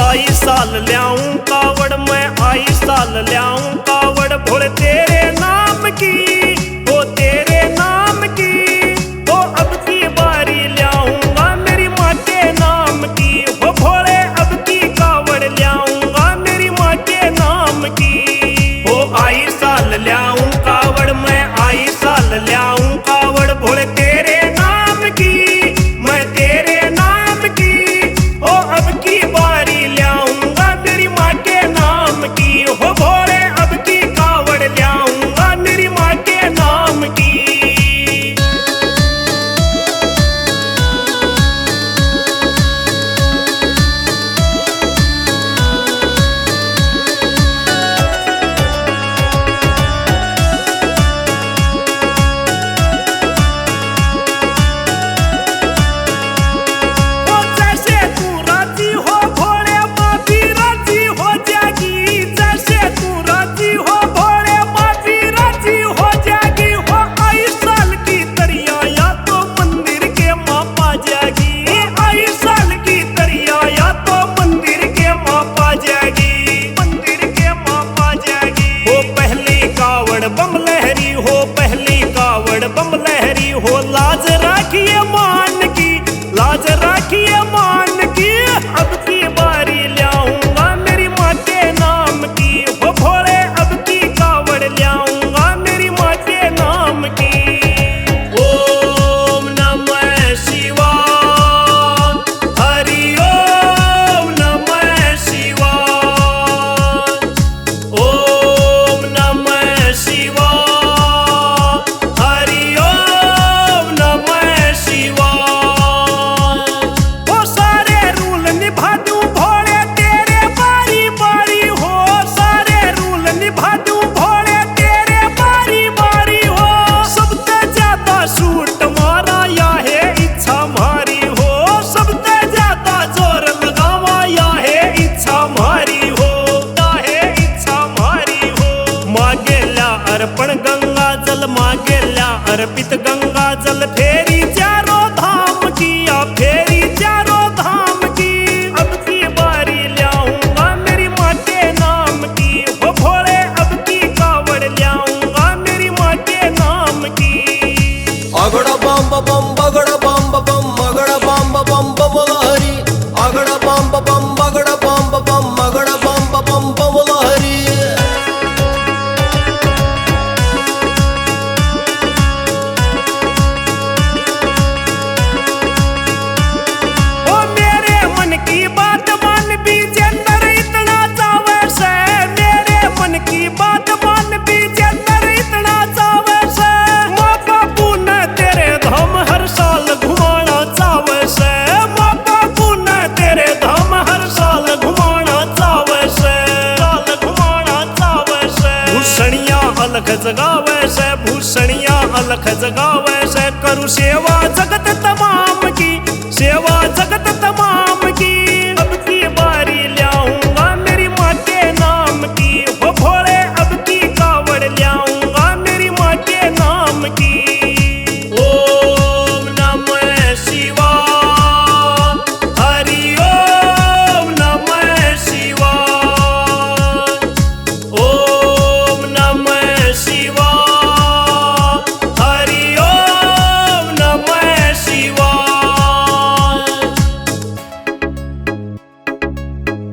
आई साल ल्याऊं कावड़, मैं आई साल ल्याऊं कावड़, भोले तेरे नाम की, ओ तेरे नाम की। ओ अब की बारी ल्याऊंगा मेरी माँ के नाम की, ओ भोले अब की कावड़ ल्याऊंगा मेरी माँ के नाम की। ओ आई साल ल्याऊं कावड़, मैं आई साल ल्याऊं कावड़, भोले तेरे नाम की, मैं तेरे नाम की। ओ अब की बारी ल्याऊंगा मेरी माँ के नाम की, हो भोले अब की कावड़ ल्याऊंगा मेरी माँ के नाम की। बम लहरी हो पहली कावड़ बम लहरी हो, लाज राखिए मान की, लाज राखिए मान की। अब की बारी ल्याऊंगा मेरी माँ के नाम की, हो भोले अब की कावड़ ल्याऊंगा मेरी माँ के नाम की। ओम नमः शिवाय, हरि ओम नमः शिवाय, ओम नमः शिवाय, हरि ओम नमः शिवाय। वो सारे रूल निभा दूं भोले तेरे बारी बारी हो, सारे रूल निभा दूं भोले तेरे बारी बारी हो। सबसे ज्यादा सूट मारा या है इच्छा मारी हो, सबसे ज्यादा जोर लगावा या है इच्छा मारी हो, या है इच्छा मारी हो। मांगे ल्या अर्पण गंगा जल, मांगे ल्या अर्पित गंगा जल, फेरी चारों धाम की, या फेरी चारों धाम की। अब की बारी ल्याऊंगा मेरी माँ के नाम की, हो भोले अब की कावड़ ल्याऊंगा मेरी माँ के नाम की। अगड़ बम बम बगड़ बम बम मगड़ बम बम बम लहरी, अगड़ बम बम बगड़ बम बम मगड़ बम बम बम लहरी। ओ मेरे मन की बात मान बीजेंद्र इतना चावे से, मेरे मन की बात मान बीजेंद्र इतना चावे से। माँ बापू ने तेरे धाम हर साल घुमाना चावे से, माँ बापू ने तेरे धाम हर साल घुमाना चावे से, साल घुमाना चावे से। भूषणिया अलख जगावे से, भूषणिया अलख जगावे से, करू सेवा जगत तमाम की, सेवा जगत